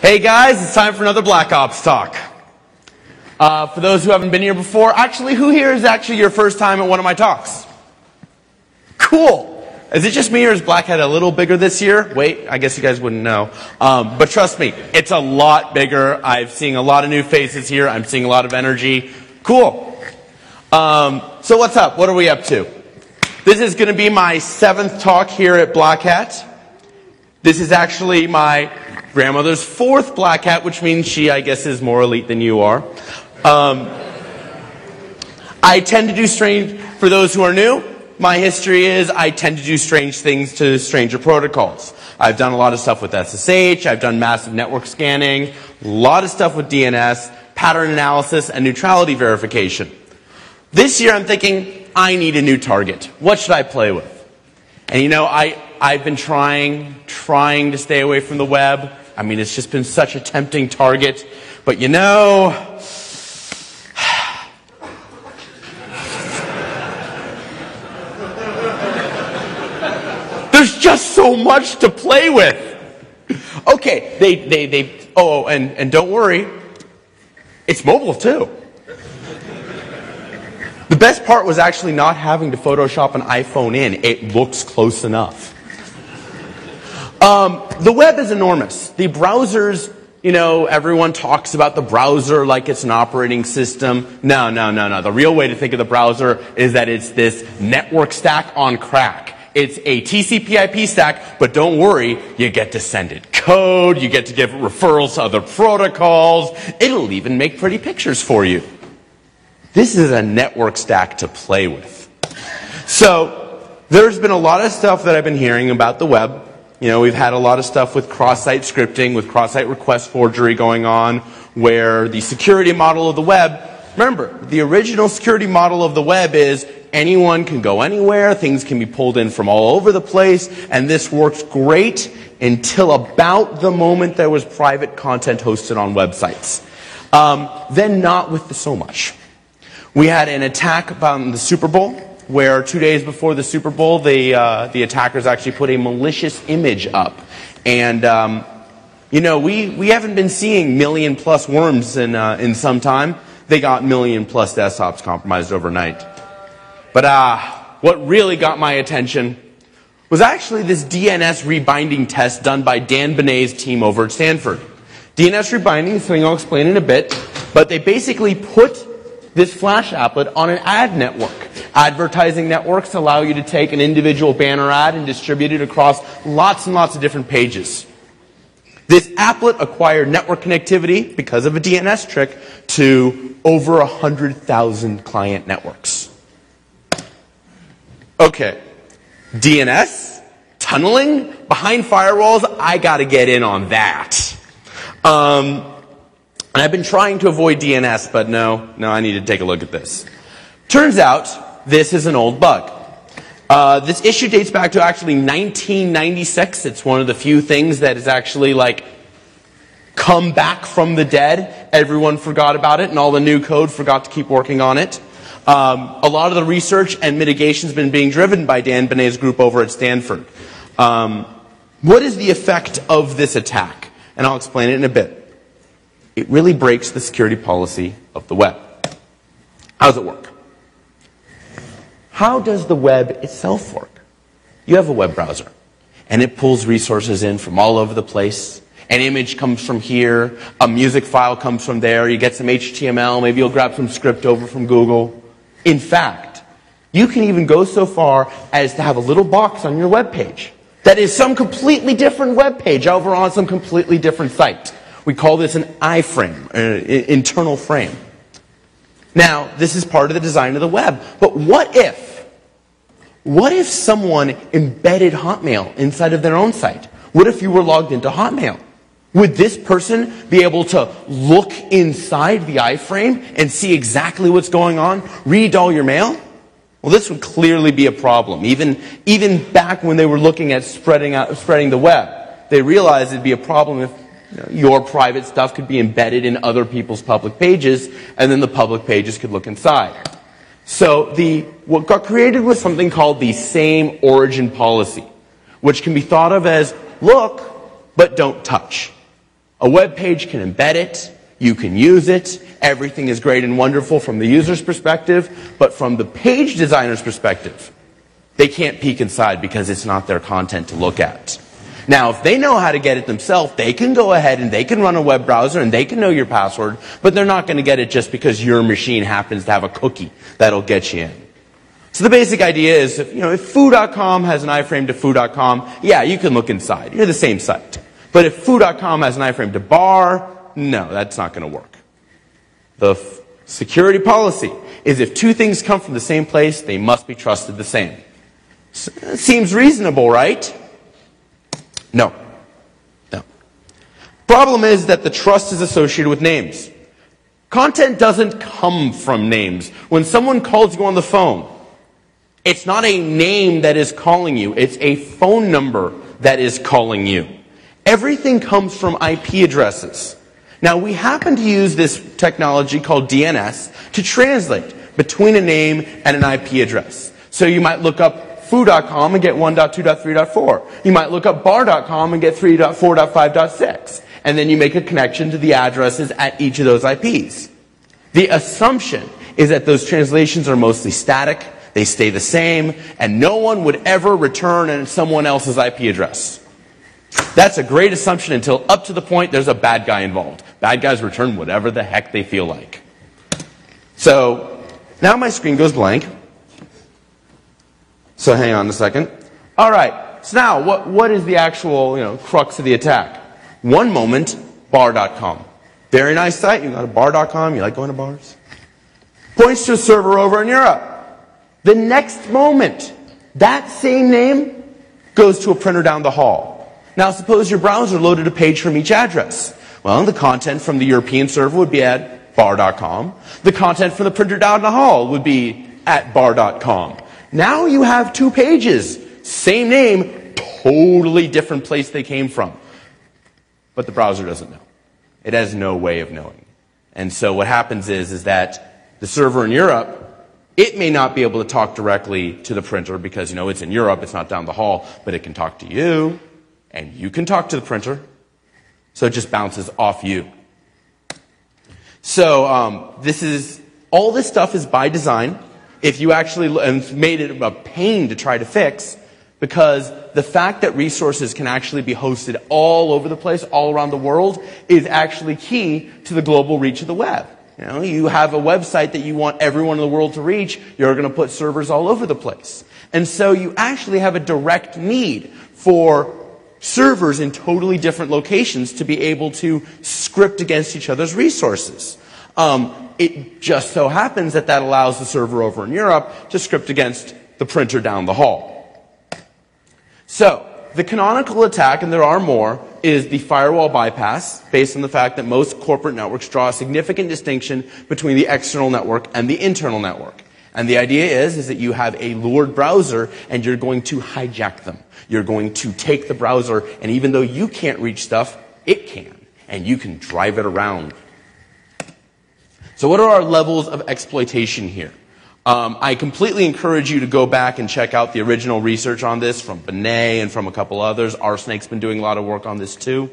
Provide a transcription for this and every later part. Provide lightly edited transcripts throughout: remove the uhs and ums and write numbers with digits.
Hey guys, it's time for another Black Ops talk. For those who haven't been here before, actually, who here is actually your first time at one of my talks? Cool. Is it just me or is BlackHat a little bigger this year? Wait, I guess you guys wouldn't know. But trust me, it's a lot bigger. I'm seeing a lot of new faces here. I'm seeing a lot of energy. Cool. So what's up? What are we up to? This is going to be my 7th talk here at BlackHat. This is actually my grandmother's 4th BlackHat, which means she, I guess, is more elite than you are. I tend to do strange, for those who are new, my history is I tend to do strange things to stranger protocols. I've done a lot of stuff with SSH, I've done massive network scanning, a lot of stuff with DNS, pattern analysis, and neutrality verification. This year I'm thinking, I need a new target. What should I play with? And you know, I've been trying to stay away from the web. I mean, it's just been such a tempting target. But you know, there's just so much to play with. Okay, and don't worry, it's mobile too. The best part was actually not having to Photoshop an iPhone in. It looks close enough. The web is enormous. The browsers, you know, everyone talks about the browser like it's an operating system. No. The real way to think of the browser is that it's this network stack on crack. It's a TCP/IP stack, but don't worry, you get to send it code, you get to give referrals to other protocols. It'll even make pretty pictures for you. This is a network stack to play with. So, there's been a lot of stuff that I've been hearing about the web. You know, we've had a lot of stuff with cross-site scripting, with cross-site request forgery going on, where the security model of the web, remember, the original security model of the web is anyone can go anywhere, things can be pulled in from all over the place, and this works great until about the moment there was private content hosted on websites. Then not with so much. We had an attack on the Super Bowl, where 2 days before the Super Bowl, the attackers actually put a malicious image up. And, you know, we haven't been seeing million-plus worms in some time. They got million-plus desktops compromised overnight. But what really got my attention was actually this DNS rebinding test done by Dan Benet's team over at Stanford. DNS rebinding is something I'll explain in a bit, but they basically put this Flash applet on an ad network. Advertising networks allow you to take an individual banner ad and distribute it across lots and lots of different pages. This applet acquired network connectivity, because of a DNS trick, to over 100,000 client networks. Okay, DNS, tunneling, behind firewalls, I gotta get in on that. And I've been trying to avoid DNS, but no, I need to take a look at this. Turns out, this is an old bug. This issue dates back to actually 1996. It's one of the few things that has actually, like, come back from the dead. Everyone forgot about it, and all the new code forgot to keep working on it. A lot of the research and mitigation has been being driven by Dan Benet's group over at Stanford. What is the effect of this attack? And I'll explain it in a bit. It really breaks the security policy of the web. How does it work? How does the web itself work? You have a web browser, and it pulls resources in from all over the place. An image comes from here, a music file comes from there, you get some HTML, maybe you'll grab some script over from Google. In fact, you can even go so far as to have a little box on your web page that is some completely different web page over on some completely different site. We call this an iframe, internal frame. Now, this is part of the design of the web. But what if someone embedded Hotmail inside of their own site? What if you were logged into Hotmail? Would this person be able to look inside the iframe and see exactly what's going on, read all your mail? Well, this would clearly be a problem. Even back when they were looking at spreading the web, they realized it'd be a problem if your private stuff could be embedded in other people's public pages, and then the public pages could look inside. So what got created was something called the same origin policy, which can be thought of as look, but don't touch. A web page can embed it, you can use it, everything is great and wonderful from the user's perspective, but from the page designer's perspective, they can't peek inside because it's not their content to look at. Now, if they know how to get it themselves, they can go ahead and they can run a web browser and they can know your password, but they're not going to get it just because your machine happens to have a cookie that'll get you in. So the basic idea is, if foo.com has an iframe to foo.com, yeah, you can look inside. You're the same site. But if foo.com has an iframe to bar, no, that's not going to work. The security policy is if two things come from the same place, they must be trusted the same. Seems reasonable, right? No. No. Problem is that the trust is associated with names. Content doesn't come from names. When someone calls you on the phone, it's not a name that is calling you. It's a phone number that is calling you. Everything comes from IP addresses. Now, we happen to use this technology called DNS to translate between a name and an IP address. So you might look up foo.com and get 1.2.3.4. You might look up bar.com and get 3.4.5.6. And then you make a connection to the addresses at each of those IPs. The assumption is that those translations are mostly static, they stay the same, and no one would ever return someone else's IP address. That's a great assumption until up to the point there's a bad guy involved. Bad guys return whatever the heck they feel like. So, now my screen goes blank. So hang on a second. Alright, so now what is the actual crux of the attack? One moment, bar.com. Very nice site, you got a bar.com, you like going to bars? Points to a server over in Europe. The next moment, that same name goes to a printer down the hall. Now suppose your browser loaded a page from each address. Well, the content from the European server would be at bar.com. The content from the printer down the hall would be at bar.com. Now you have two pages, same name, totally different place they came from. But the browser doesn't know. It has no way of knowing. And so what happens is that the server in Europe, it may not be able to talk directly to the printer because, it's in Europe, it's not down the hall, but it can talk to you, and you can talk to the printer. So it just bounces off you. So all this stuff is by design. If you actually made it a pain to try to fix, because the fact that resources can actually be hosted all over the place, all around the world, is actually key to the global reach of the web. You have a website that you want everyone in the world to reach, you're going to put servers all over the place. And so you actually have a direct need for servers in totally different locations to be able to script against each other's resources. It just so happens that allows the server over in Europe to script against the printer down the hall. So, the canonical attack, and there are more, is the firewall bypass, based on the fact that most corporate networks draw a significant distinction between the external network and the internal network. And the idea is that you have a lured browser and you're going to hijack them. You're going to take the browser, and even though you can't reach stuff, it can. And you can drive it around. So what are our levels of exploitation here? I completely encourage you to go back and check out the original research on this from Benet and from a couple others. Arsnake's been doing a lot of work on this too.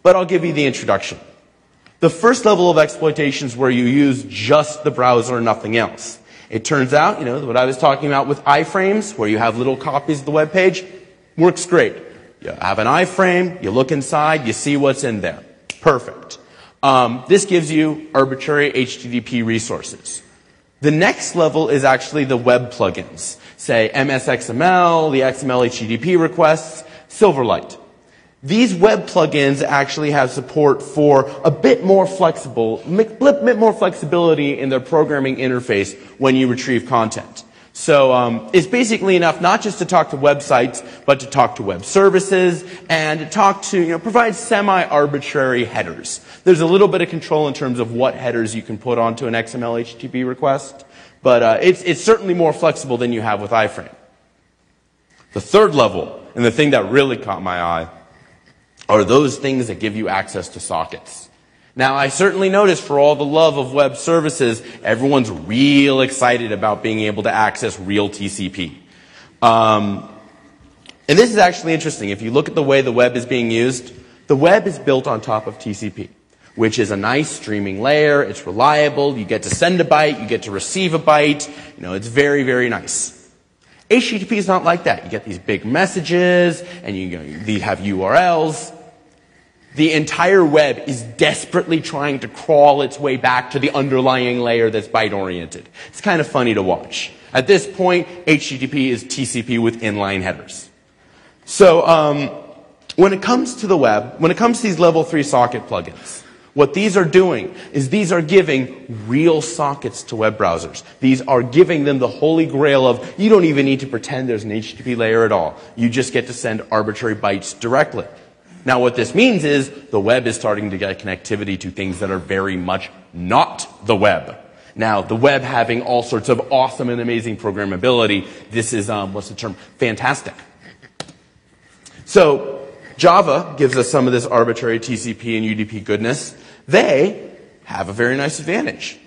But I'll give you the introduction. The first level of exploitation is where you use just the browser and nothing else. It turns out, what I was talking about with iframes, where you have little copies of the web page, works great. You have an iframe, you look inside, you see what's in there. Perfect. This gives you arbitrary HTTP resources. The next level is actually the web plugins. Say MSXML, the XML HTTP requests, Silverlight. These web plugins actually have support for a bit more flexibility in their programming interface when you retrieve content. So it's basically enough not just to talk to websites, but to talk to web services and to talk to, provide semi-arbitrary headers. There's a little bit of control in terms of what headers you can put onto an XML HTTP request, but it's certainly more flexible than you have with iframe. The third level, and the thing that really caught my eye, are those things that give you access to sockets. Now, I certainly noticed for all the love of web services, everyone's real excited about being able to access real TCP. And this is actually interesting. If you look at the way the web is being used, The web is built on top of TCP, which is a nice streaming layer. It's reliable. You get to send a byte. You get to receive a byte. It's very, very nice. HTTP is not like that. You get these big messages, and you have URLs. The entire web is desperately trying to crawl its way back to the underlying layer that's byte-oriented. It's kind of funny to watch. At this point, HTTP is TCP with inline headers. So when it comes to the web, when it comes to these level 3 socket plugins, what these are doing is these are giving real sockets to web browsers. These are giving them the holy grail of, you don't even need to pretend there's an HTTP layer at all. You just get to send arbitrary bytes directly. Now what this means is the web is starting to get connectivity to things that are very much not the web. Now, the web having all sorts of awesome and amazing programmability, this is, what's the term? Fantastic. So, Java gives us some of this arbitrary TCP and UDP goodness. They have a very nice advantage.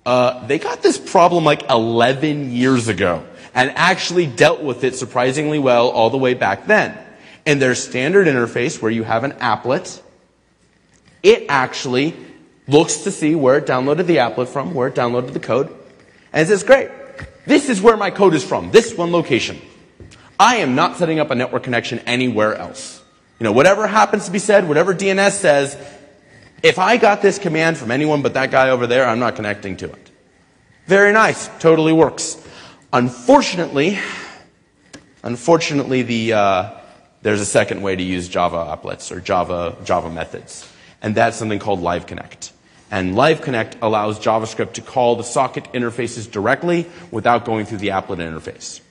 They got this problem like 11 years ago and actually dealt with it surprisingly well all the way back then. In their standard interface where you have an applet, it actually looks to see where it downloaded the applet from, where it downloaded the code, and it says, great, this is where my code is from, this one location. I am not setting up a network connection anywhere else. Whatever happens to be said, whatever DNS says, if I got this command from anyone but that guy over there, I'm not connecting to it. Very nice, totally works. Unfortunately, there's a second way to use Java applets or Java methods, and that's something called Live Connect. And Live Connect allows JavaScript to call the socket interfaces directly without going through the applet interface.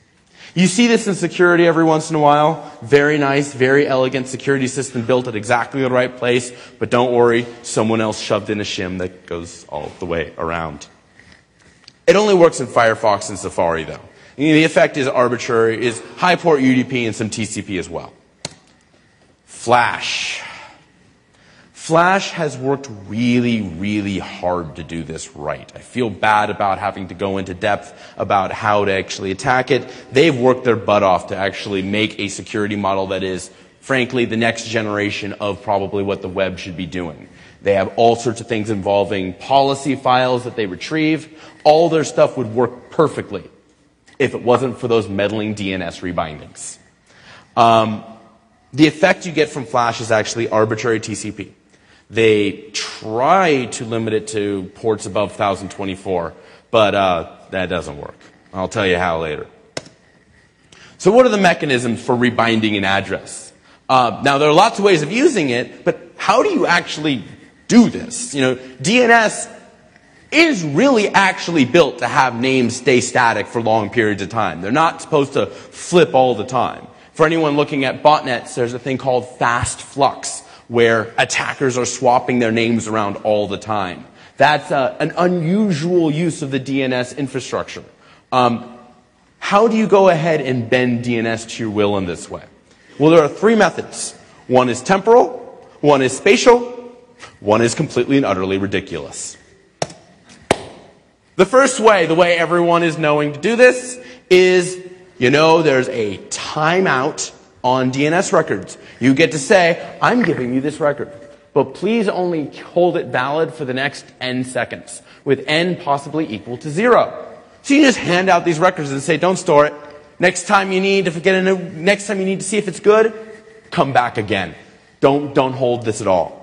You see this in security every once in a while. Very nice, very elegant security system built at exactly the right place, but don't worry, someone else shoved in a shim that goes all the way around. It only works in Firefox and Safari, though. The effect is arbitrary, is high port UDP and some TCP as well. Flash. Flash has worked really, really hard to do this right. I feel bad about having to go into depth about how to actually attack it. They've worked their butt off to actually make a security model that is, frankly, the next generation of probably what the web should be doing. They have all sorts of things involving policy files that they retrieve. All their stuff would work perfectly if it wasn't for those meddling DNS rebindings. The effect you get from Flash is actually arbitrary TCP. They try to limit it to ports above 1024, but that doesn't work. I'll tell you how later. So what are the mechanisms for rebinding an address? Now, there are lots of ways of using it, but how do you actually do this? DNS is really actually built to have names stay static for long periods of time. They're not supposed to flip all the time. For anyone looking at botnets, there's a thing called fast flux, where attackers are swapping their names around all the time. That's an unusual use of the DNS infrastructure. How do you go ahead and bend DNS to your will in this way? Well, there are three methods. One is temporal, one is spatial, one is completely and utterly ridiculous. The first way, the way everyone is knowing to do this, is, there's a timeout on DNS records. You get to say, I'm giving you this record, but please only hold it valid for the next n seconds, with n possibly equal to 0. So you just hand out these records and say, don't store it. Next time you need to see if it's good, come back again. Don't hold this at all.